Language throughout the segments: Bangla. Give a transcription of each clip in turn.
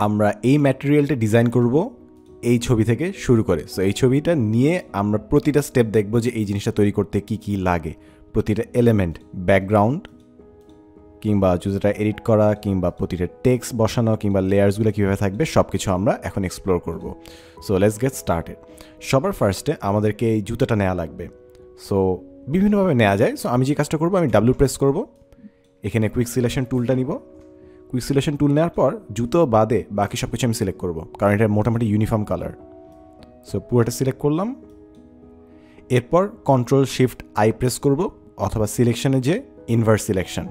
আমরা এই ম্যাটেরিয়ালটা ডিজাইন করব এই ছবি থেকে শুরু করে। সো এই ছবিটা নিয়ে আমরা প্রতিটা স্টেপ দেখব যে এই জিনিসটা তৈরি করতে কি কি লাগে, প্রতিটা এলিমেন্ট, ব্যাকগ্রাউন্ড কিংবা জুতাটা এডিট করা কিংবা প্রতিটা টেক্সট বসানো কিংবা লেয়ার্সগুলো কীভাবে থাকবে সব কিছু আমরা এখন এক্সপ্লোর করব। So let's get started. সবার ফার্স্টে আমাদেরকে এই জুতাটা নেওয়া লাগবে। সো বিভিন্নভাবে নেওয়া যায়। সো আমি যে কাজটা করব, আমি ডাব্লিউ প্রেস করব, এখানে কুইক সিলেকশন টুলটা নিব। কুইক সিলেকশন টুল নেওয়ার পর জুতো বাদে বাকি সব কিছু আমি সিলেক্ট করব, কারণ এটা মোটামুটি ইউনিফর্ম কালার। সো পুরোটা সিলেক্ট করলাম। এরপর কন্ট্রোল শিফট আই প্রেস করব, অথবা সিলেকশনে যে ইনভার্স সিলেকশন,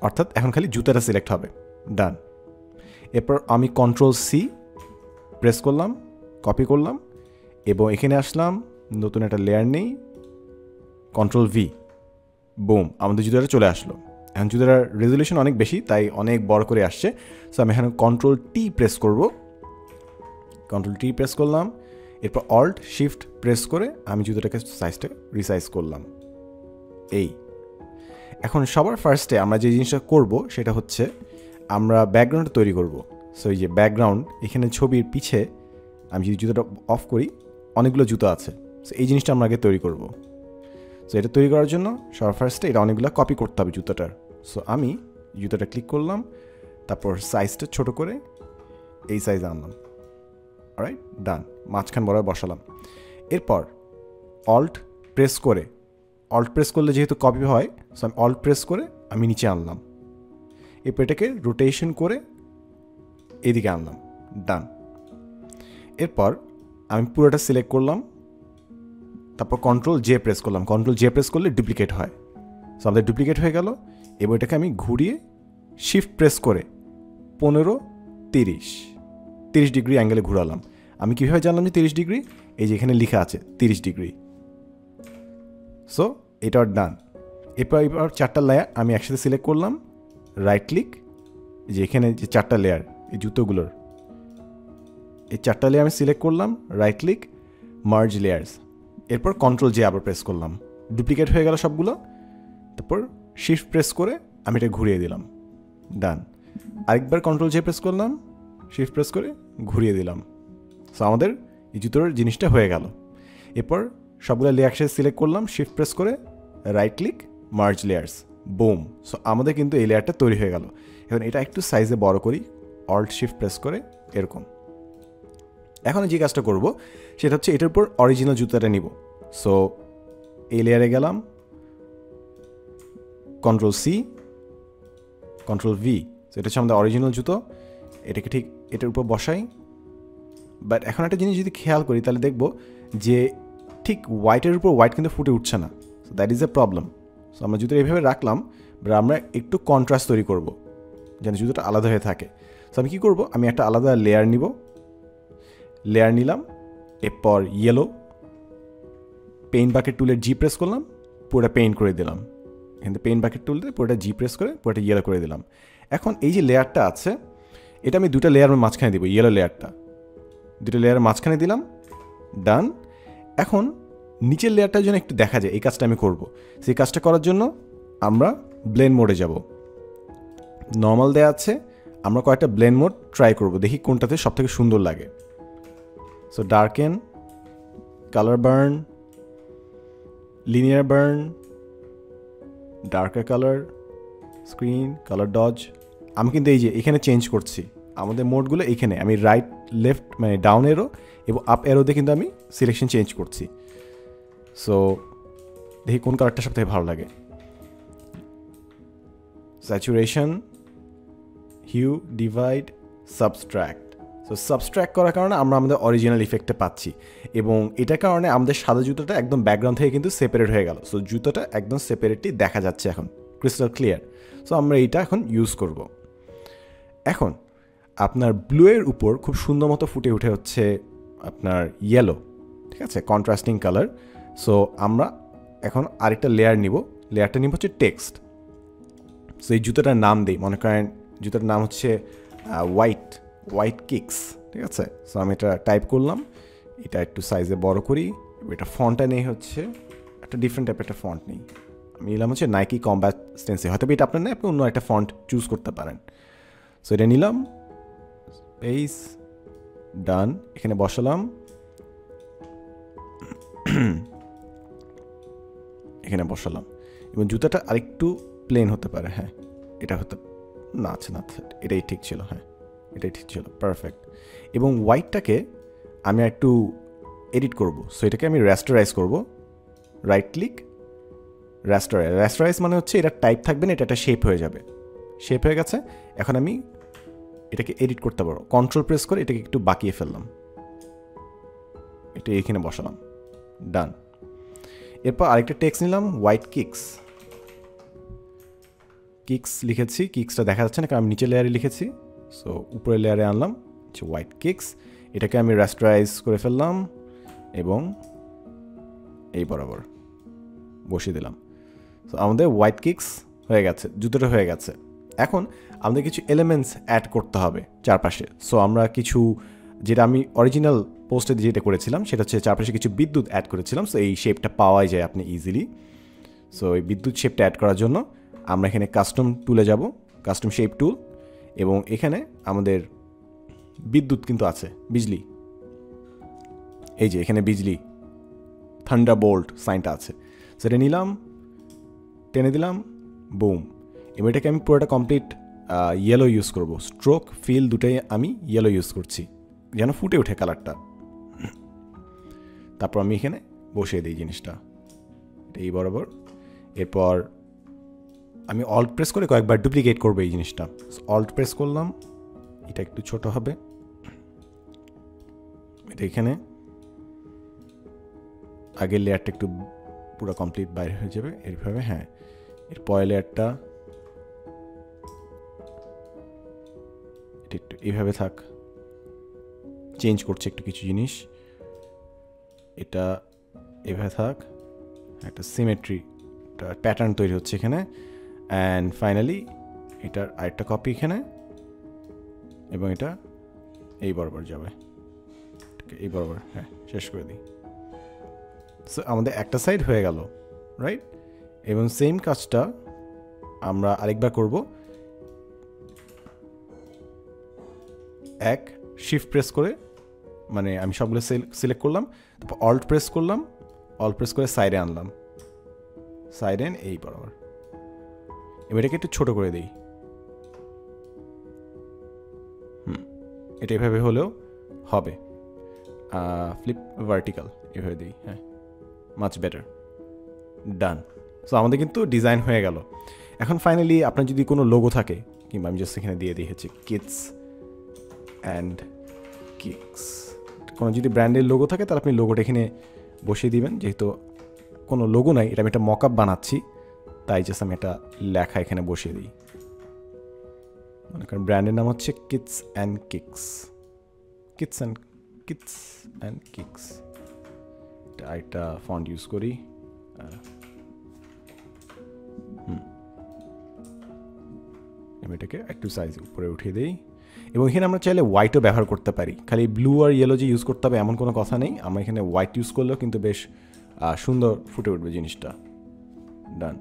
অর্থাৎ এখন খালি জুতাটা সিলেক্ট হবে। ডান। এরপর আমি কন্ট্রোল সি প্রেস করলাম, কপি করলাম এবং এখানে আসলাম, নতুন একটা লেয়ার নেই, কন্ট্রোল ভি, বুম, আমাদের জুতাটা চলে আসলো। এখন জুতাটার রেজলিউশন অনেক বেশি, তাই অনেক বড় করে আসছে। সো আমি এখানে কন্ট্রোল টি প্রেস করব, কন্ট্রোল টি প্রেস করলাম। এরপর অল্ট শিফট প্রেস করে আমি জুতাটাকে সাইজটা রিসাইজ করলাম। এই এখন সবার ফার্স্টে আমরা যে জিনিসটা করব সেটা হচ্ছে আমরা ব্যাকগ্রাউন্ডটা তৈরি করব। সো এই যে ব্যাকগ্রাউন্ড, এখানে ছবির পিছে আমি যদি জুতাটা অফ করি অনেকগুলো জুতো আছে। সো এই জিনিসটা আমরা আগে তৈরি করব। সো এটা তৈরি করার জন্য সবার ফার্স্টে এটা অনেকগুলো কপি করতে হবে জুতাটার। সো আমি জুতাটা ক্লিক করলাম, তারপর সাইজটা ছোট করে এই সাইজে আনলাম। অলরাইট, ডান। মাঝখান বরাবর বসালাম। এরপর অল্ট প্রেস করে, অল্ট প্রেস করলে যেহেতু কপি হয়, সো আমি অল্ট প্রেস করে আমি নিচে আনলাম। এরপর এটাকে রোটেশন করে এদিকে আনলাম। ডান। এরপর আমি পুরোটা সিলেক্ট করলাম, তারপর কন্ট্রোল জে প্রেস করলাম। কন্ট্রোল জে প্রেস করলে ডুপ্লিকেট হয়। সো আমাদের ডুপ্লিকেট হয়ে গেল। এবার এটাকে আমি ঘুরিয়ে শিফট প্রেস করে 15-30 ডিগ্রি অ্যাঙ্গেলে ঘুরালাম। আমি কীভাবে জানলাম যে 30 ডিগ্রি? এই যে এখানে লেখা আছে 30 ডিগ্রি। সো এটাও ডান। এরপর চারটা লেয়ার আমি একসাথে সিলেক্ট করলাম, রাইট ক্লিক, যে এখানে যে চারটা লেয়ার এই জুতোগুলোর, এই চারটা লেয়ার আমি সিলেক্ট করলাম, রাইট ক্লিক, মার্জ লেয়ার্স। এরপর কন্ট্রোল জে আবার প্রেস করলাম, ডুপ্লিকেট হয়ে গেল সবগুলো। তারপর শিফট প্রেস করে আমি এটা ঘুরিয়ে দিলাম। ডান। আরেকবার কন্ট্রোল জে প্রেস করলাম, শিফট প্রেস করে ঘুরিয়ে দিলাম। সো আমাদের এই জুতোর জিনিসটা হয়ে গেল। এরপর সবগুলো লেয়ার একসাথে সিলেক্ট করলাম, শিফট প্রেস করে, right click, merge layers, broom. So আমাদের কিন্তু এই লেয়ারটা তৈরি হয়ে গেল। এখন এটা একটু সাইজে বড় করি, অল্ট শিফট প্রেস করে এরকম। এখন যে কাজটা করব সেটা হচ্ছে এটার উপর অরিজিনাল জুতাটা নিব। সো এই লেয়ারে গেলাম, control C, control V. So এটা হচ্ছে আমাদের অরিজিনাল জুতো। এটাকে ঠিক এটার উপর বসাই। বাট এখন একটা জিনিস যদি খেয়াল করি তাহলে দেখব যে ঠিক হোয়াইটের উপর হোয়াইট কিন্তু ফুটে উঠছে না। So that is a problem. So আমরা জুতো এইভাবে রাখলাম, বাট আমরা একটু কন্ট্রাস্ট তৈরি করব যেন জুতোটা আলাদা হয়ে থাকে। সো আমি কী করব, আমি একটা আলাদা লেয়ার নিব, লেয়ার নিলাম। এরপর ইয়েলো, পেইন্ট বাকেট টুলের জি প্রেস করলাম, পুরোটা পেইন্ট করে দিলাম। এখান থেকে পেইন্ট বাকেট টুল দিয়ে পুরোটা জি প্রেস করে পুরোটা ইয়েলো করে দিলাম। এখন এই যে লেয়ারটা আছে, এটা আমি দুটো লেয়ার মাঝখানে দিব, ইয়েলো লেয়ারটা দুটো লেয়ারের মাঝখানে দিলাম। ডান। এখন নিচের লেয়ারটার জন্য একটু দেখা যায়, এই কাজটা আমি করব। সেই কাজটা করার জন্য আমরা ব্লেন্ড মোডে যাব। নর্মাল দেয়া আছে, আমরা কয়েকটা ব্লেন্ড মোড ট্রাই করব, দেখি কোনটাতে সবথেকে সুন্দর লাগে। So darken, colour burn, linear burn, darker colour, screen, colour dodge. আমি কিন্তু এই যে এখানে চেঞ্জ করছি আমাদের মোডগুলো। এইখানে আমি রাইট লেফট মানে ডাউন এরো এবং আপ এরোতে কিন্তু আমি সিলেকশন চেঞ্জ করছি। সো দেখি কোন কালারটা সবথেকে ভালো লাগে। Saturation, hue, divide, subtract. So subtract করার কারণে আমরা আমাদের অরিজিনাল ইফেক্টটা পাচ্ছি এবং এটার কারণে আমাদের সাদা জুতোটা একদম ব্যাকগ্রাউন্ড থেকে কিন্তু সেপারেট হয়ে গেল। সো জুতোটা একদম সেপারেটলি দেখা যাচ্ছে এখন, ক্রিস্টাল ক্লিয়ার। সো আমরা এইটা এখন ইউজ করব। এখন আপনার ব্লুয়ের উপর খুব সুন্দর মতো ফুটে উঠে হচ্ছে আপনার ইয়েলো, ঠিক আছে, কন্ট্রাস্টিং কালার। সো আমরা এখন আরেকটা লেয়ার নিব, লেয়ারটা নিব হচ্ছে টেক্সট। সো এই জুতোটার নাম দিই, মনে করেন জুতোটার নাম হচ্ছে হোয়াইট কিক্স, ঠিক আছে। সো আমি এটা টাইপ করলাম, এটা একটু সাইজে বড় করি। এটা ফন্টটা নেই হচ্ছে একটা ডিফারেন্ট টাইপের একটা ফন্ট নেই, আমি নিলাম হচ্ছে নাইকি কম্ব্যাট স্টেন্সিল। হয়তো এটা আপনার নেই, আপনি অন্য একটা ফন্ট চুজ করতে পারেন। সো এটা নিলাম, স্পেস, ডান। এখানে বসালাম, এখানে বসালাম। এবং জুতাটা আরেকটু প্লেন হতে পারে, হ্যাঁ এটা হতে না, আচ্ছা না, এটাই ঠিক ছিল, হ্যাঁ এটাই ঠিক ছিল, পারফেক্ট। এবং হোয়াইটটাকে আমি একটু এডিট করব, সো এটাকে আমি রেস্টোরাইজ করব। রাইট ক্লিক, রেস্টোরাইজ মানে হচ্ছে এটা টাইপ থাকবে না, এটা একটা শেপ হয়ে যাবে। শেপ হয়ে গেছে। এখন আমি এটাকে এডিট করতে পারবো, কন্ট্রোল প্রেস করে এটাকে একটু বাঁকিয়ে ফেললাম, এটা এখানে বসালাম, ডান। এরপর আরেকটা টেক্সট নিলাম, হোয়াইট কিক্স লিখেছি। কিক্সটা দেখা যাচ্ছে না কারণ আমি নিচের লেয়ারে লিখেছি, সো উপরের লেয়ারে আনলাম হোয়াইট কিক্স। এটাকে আমি রেস্টোরাইজ করে ফেললাম এবং এই বরাবর বসিয়ে দিলাম। সো আমাদের হোয়াইট কিক্স হয়ে গেছে, জুতোটা হয়ে গেছে। এখন আমাদের কিছু এলিমেন্টস অ্যাড করতে হবে চারপাশে। সো আমরা কিছু, যেটা আমি অরিজিনাল পোস্টে যেটা করেছিলাম সেটা হচ্ছে চারপাশে কিছু বিদ্যুৎ অ্যাড করেছিলাম। সো এই শেপটা পাওয়াই যায় আপনি ইজিলি। সো এই বিদ্যুৎ শেপটা অ্যাড করার জন্য আমরা এখানে কাস্টম টুলে যাব, কাস্টম শেপ টুল, এবং এখানে আমাদের বিদ্যুৎ কিন্তু আছে, বিজলি, এই যে এখানে বিজলি থান্ডারবোল্ট সাইনটা আছে, সেটা নিলাম, টেনে দিলাম, বুম। এবার এটাকে আমি পুরোটা কমপ্লিট ইয়েলো ইউজ করব, স্ট্রোক ফিল দুটাই আমি ইয়েলো ইউজ করছি যেন ফুটে ওঠে কালারটা। তারপর আমি এখানে বসিয়ে দিই জিনিসটা, এটা এই বরাবর। এরপর আমি অল্ট প্রেস করে কয়েকবার ডুপ্লিকেট করবো এই জিনিসটা। অল্ট প্রেস করলাম, এটা একটু ছোট হবে, এটা এখানে আগের লেয়ারটা একটু পুরো কমপ্লিট বাইরে হয়ে যাবে এইভাবে, হ্যাঁ। এর পরের লেয়ারটা এটা একটু এইভাবে থাক, চেঞ্জ করছে একটু কিছু জিনিস, এটা এভাবে থাক, একটা সিমেট্রি প্যাটার্ন তৈরি হচ্ছে এখানে। অ্যান্ড ফাইনালি এটার আরেকটা কপি এখানে, এবং এটা এই বরাবর যাবে, এই বরাবর, হ্যাঁ শেষ করে দিই। সো আমাদের একটা সাইড হয়ে গেল, রাইট। এবং সেম কাজটা আমরা আরেকবার করব। এক শিফট প্রেস করে, মানে আমি সবগুলো সিলেক্ট করলাম, তারপর অল্ট প্রেস করলাম, অল্ট প্রেস করে সাইডে আনলাম, সাইডে এই বরাবর। এবার এটাকে একটু ছোট করে দিই, এটা এভাবে হলেও হবে। ফ্লিপ ভার্টিক্যাল এভাবে দিই, হ্যাঁ মাচ বেটার, ডান। সো আমাদের কিন্তু ডিজাইন হয়ে গেল। এখন ফাইনালি আপনার যদি কোনো লোগো থাকে, কিংবা আমি জাস্ট এখানে দিয়ে দিয়েছি কিডস অ্যান্ড কিক্স, কোনো যদি ব্র্যান্ডের লোগো থাকে তাহলে আপনি লোগোটা এখানে বসিয়ে দিবেন। যেহেতু কোনো লোগো নাই, এটা আমি একটা মকআপ বানাচ্ছি, তাই জাস্ট আমি একটা লেখা এখানে বসিয়ে দিই। মনে করেন ব্র্যান্ডের নাম হচ্ছে Kids and Kicks, Kids and Kicks. একটা ফন্ট ইউজ করি, আমি এটাকে একটু সাইজ উপরে উঠিয়ে দিই। এবং এখানে আমরা চাইলে হোয়াইটও ব্যবহার করতে পারি, খালি ব্লু আর ইয়েলো যে ইউজ করতে হবে এমন কোনো কথা নেই। আমরা এখানে হোয়াইট ইউজ করলেও কিন্তু বেশ সুন্দর ফুটে উঠবে জিনিসটা, ডান।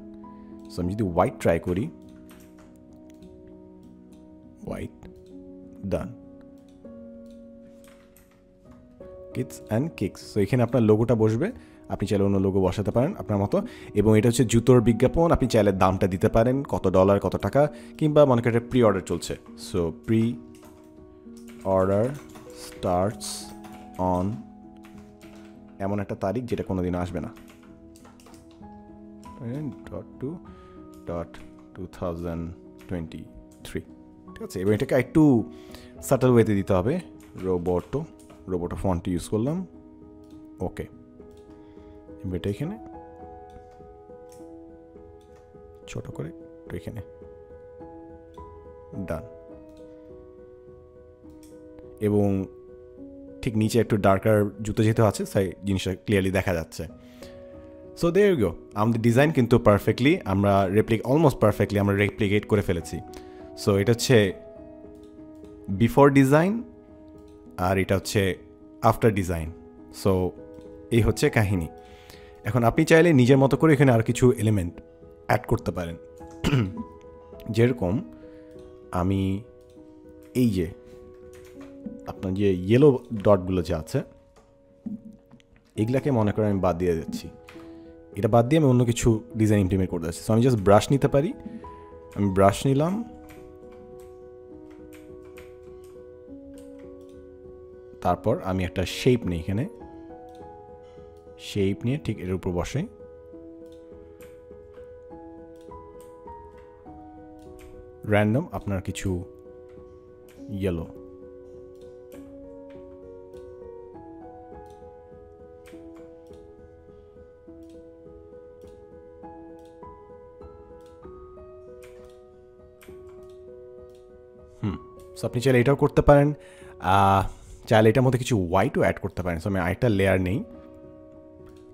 সো আমি যদি হোয়াইট ট্রাই করি, white, done, Kids and Kicks. So এখানে আপনার লোগোটা বসবে, আপনি চাইলে অন্য লোগো বসাতে পারেন আপনার মতো। এবং এটা হচ্ছে জুতোর বিজ্ঞাপন, আপনি চাইলে দামটা দিতে পারেন, কত ডলার কত টাকা, কিংবা মনে করেন প্রি অর্ডার চলছে। So pre order starts on এমন একটা তারিখ যেটা কোনো দিন আসবে না, .2023, ঠিক আছে। এবং এটাকে একটু সাটল ওয়েতে দিতে হবে, রোবোটো ফন্ট ইউজ করলাম, ওকে। এটা এখানে ছোট করে এখানে, ডান। এবং ঠিক নিচে একটু ডার্কার জুতো যেহেতু আছে তাই জিনিসটা ক্লিয়ারলি দেখা যাচ্ছে। সো দেয়ার ইউ গো, আমাদের ডিজাইন কিন্তু পারফেক্টলি আমরা অলমোস্ট পারফেক্টলি আমরা রেপ্লিকেট করে ফেলেছি। সো এটা হচ্ছে বিফোর ডিজাইন, আর এটা হচ্ছে আফটার ডিজাইন। সো এই হচ্ছে কাহিনী। এখন আপনি চাইলে নিজের মতো করে এখানে আর কিছু এলিমেন্ট অ্যাড করতে পারেন। যেরকম আমি এই যে আপনার যে ইয়েলো ডটগুলো যে আছে এগুলাকে মনে করেন আমি বাদ দিয়ে যাচ্ছি, এটা বাদ দিয়ে আমি অন্য কিছু ডিজাইন ইমপ্লিমেন্ট করতে যাচ্ছি। সো আমি জাস্ট ব্রাশ নিতে পারি, আমি ব্রাশ নিলাম, তারপর আমি একটা শেপ নিই, এখানে শেপ নিয়ে ঠিক এর উপর বসে র্যান্ডম আপনার কিছু ইয়েলো সো আপনি চাইলে এটাও করতে পারেন, চাইলে এটার মধ্যে কিছু হোয়াইটও অ্যাড করতে পারেন। সো আমি আরেকটা লেয়ার নেই,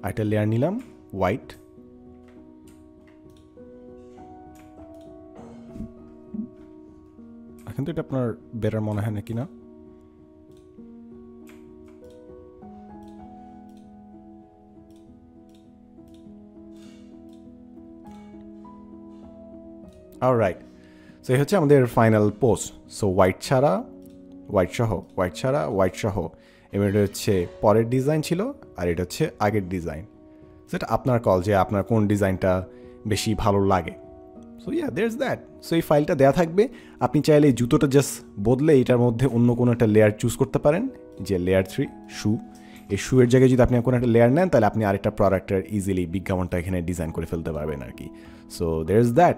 আরেকটা লেয়ার নিলাম হোয়াইট, এখন তো এটা আপনার বেটার মনে হয় নাকি না? অলরাইট, সো এই হচ্ছে আমাদের ফাইনাল পোস্ট। সো হোয়াইট ছাড়া হোয়াইট সহ এবং এটা হচ্ছে পরের ডিজাইন ছিল, আর এটা হচ্ছে আগের ডিজাইন। সো এটা আপনার কল যে আপনার কোন ডিজাইনটা বেশি ভালো লাগে। So yeah there's that. So এই ফাইলটা দেওয়া থাকবে, আপনি চাইলে এই জুতোটা জাস্ট বদলে এটার মধ্যে অন্য কোনো একটা লেয়ার চুজ করতে পারেন, যে লেয়ার 3 শু। এই শুয়ের জায়গায় যদি আপনি কোনো একটা লেয়ার নেন তাহলে আপনি আরেকটা প্রোডাক্টের ইজিলি বিজ্ঞাপনটা এখানে ডিজাইন করে ফেলতে পারবেন আর কি। So there's that,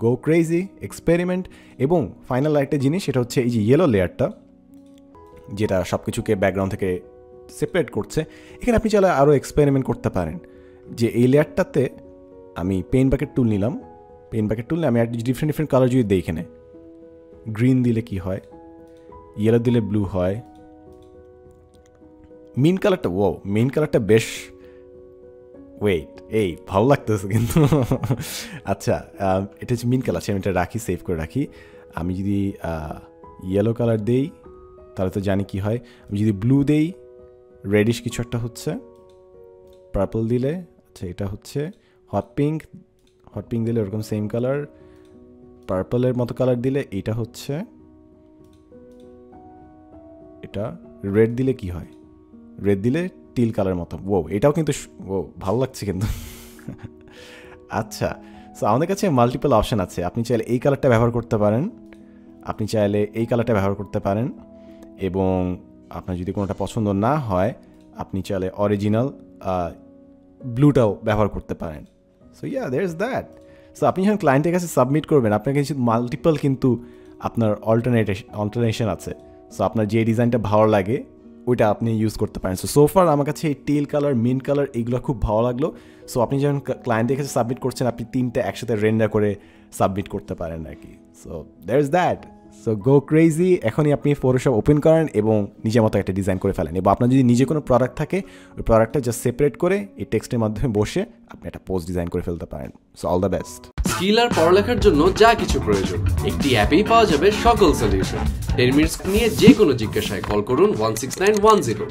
go crazy, experiment. এবং ফাইনাল একটা জিনিস, সেটা হচ্ছে এই যে ইয়েলো লেয়ারটা যেটা সব কিছুকে ব্যাকগ্রাউন্ড থেকে সেপারেট করছে, এখানে আপনি চাইলে আরও এক্সপেরিমেন্ট করতে পারেন। যে এই লেয়ারটাতে আমি পেন বাকেট টুল নিলাম, পেন বাকেট টুল নিয়ে আমি ডিফারেন্ট কালার যদি দিই, এখানে গ্রিন দিলে কি হয়, ইয়েলো দিলে ব্লু হয়, মেইন কালারটা বেশ ওয়েট এই ভালো লাগতেছে কিন্তু আচ্ছা এটা হচ্ছে মেইন কালার, আমি এটা রাখি, সেভ করে রাখি। আমি যদি ইয়েলো কালার দেই তাহলে তো জানি কি হয়, আমি যদি ব্লু দেই রেডিশ কিছু একটা হচ্ছে, পার্পল দিলে আচ্ছা এটা হচ্ছে হট পিঙ্ক দিলে ওরকম সেম কালার, পার্পলের মতো কালার দিলে এইটা হচ্ছে, এটা রেড দিলে কি হয়, রেড দিলে টিল কালার মতো। এটাও কিন্তু ভালো লাগছে কিন্তু আচ্ছা, সো আমাদের কাছে মাল্টিপল অপশান আছে, আপনি চাইলে এই কালারটা ব্যবহার করতে পারেন, আপনি চাইলে এই কালারটা ব্যবহার করতে পারেন, এবং আপনার যদি কোনোটা পছন্দ না হয় আপনি চাইলে অরিজিনাল ব্লুটাও ব্যবহার করতে পারেন। So yeah there's that. So আপনি যখন ক্লায়েন্টের কাছে সাবমিট করবেন আপনার কাছে মাল্টিপল কিন্তু আপনার অল্টারনেশন আছে। সো আপনার যে ডিজাইনটা ভালো লাগে ওইটা আপনি ইউজ করতে পারেন। সো ফার আমার কাছে এই টিল কালার, মিন্ট কালার এগুলো খুব ভালো লাগলো। সো আপনি যখন ক্লায়েন্টের কাছে সাবমিট করছেন আপনি 3টা একসাথে রেন্ডার করে সাবমিট করতে পারেন আর কি। So there's that. So go crazy, এখনই আপনি ফটোশপ ওপেন করেন এবং নিজের মতো একটা ডিজাইন করে ফেলেন, এবং আপনার যদি নিজে কোনো প্রোডাক্ট থাকে ওই প্রোডাক্টটা জাস্ট সেপারেট করে এই টেক্সটের মাধ্যমে বসে আপনি একটা পোস্ট ডিজাইন করে ফেলতে পারেন। So all the best. Skill আর পড়ালেখার জন্য যা কিছু প্রয়োজন একটি অ্যাপেই পাওয়া যাবে সকল সলিউশন। 10 মিনিটস নিয়ে যে কোনো জিজ্ঞাসায় কল করুন 16910।